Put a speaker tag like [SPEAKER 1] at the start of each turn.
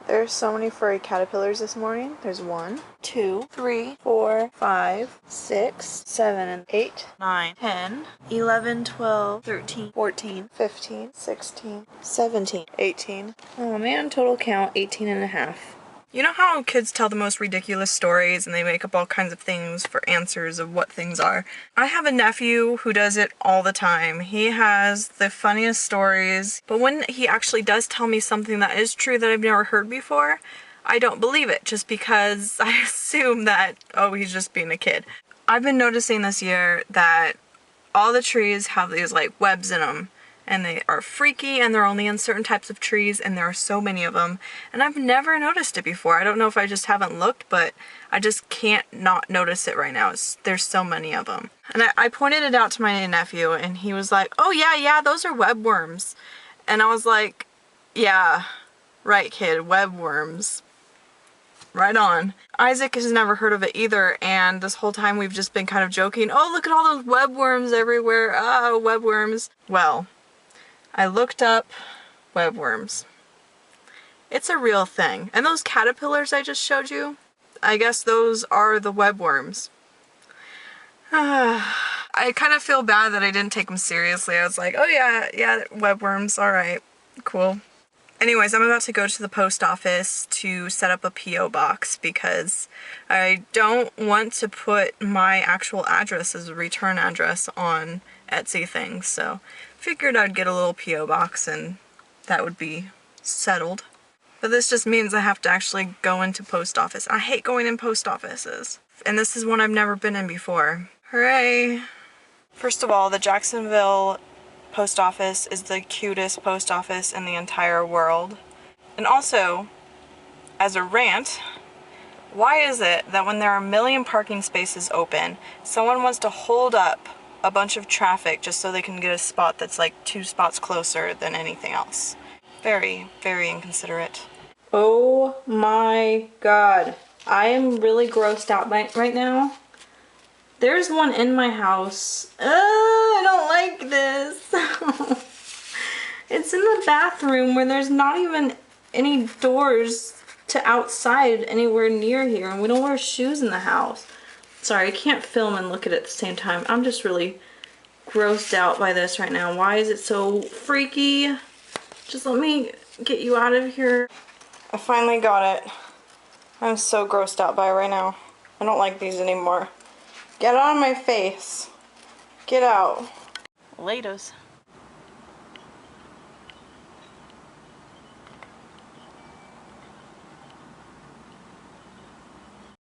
[SPEAKER 1] There's so many furry caterpillars this morning. There's 1, 2, 3, 4, 5, 6, 7, 8, 9, 10, 11, 12, 13, 14, 15, 16, 17, 18. Oh man, total count 18 and a half. You know how kids tell the most ridiculous stories and they make up all kinds of things for answers of what things are? I have a nephew who does it all the time. He has the funniest stories, but when he actually does tell me something that is true that I've never heard before, I don't believe it just because I assume that, oh, he's just being a kid. I've been noticing this year that all the trees have these like webs in them. And they are freaky, and they're only in certain types of trees, and there are so many of them. And I've never noticed it before. I don't know if I just haven't looked, but I just can't not notice it right now. There's so many of them. And I pointed it out to my nephew, and he was like, oh yeah, those are webworms. And I was like, yeah, right kid, webworms. Right on. Isaac has never heard of it either, and this whole time we've just been kind of joking, oh, look at all those webworms everywhere, oh, webworms. Well, I looked up webworms. It's a real thing. And those caterpillars I just showed you, I guess those are the webworms. I kind of feel bad that I didn't take them seriously. I was like, oh yeah, webworms, alright, cool. Anyways, I'm about to go to the post office to set up a P.O. box because I don't want to put my actual address as a return address on Etsy things, so figured I'd get a little P.O. box and that would be settled. But this just means I have to actually go into post office. I hate going in post offices. And this is one I've never been in before. Hooray! First of all, the Jacksonville post office is the cutest post office in the entire world. And also, as a rant, why is it that when there are a million parking spaces open, someone wants to hold up a bunch of traffic just so they can get a spot that's like 2 spots closer than anything else? Very, very inconsiderate. Oh my god. I am really grossed out right now. There's one in my house. I don't like this. It's in the bathroom where there's not even any doors to outside anywhere near here, and we don't wear shoes in the house. Sorry, I can't film and look at it at the same time. I'm just really grossed out by this right now. Why is it so freaky? Just let me get you out of here. I finally got it. I'm so grossed out by it right now. I don't like these anymore. Get out of my face. Get out. Laters.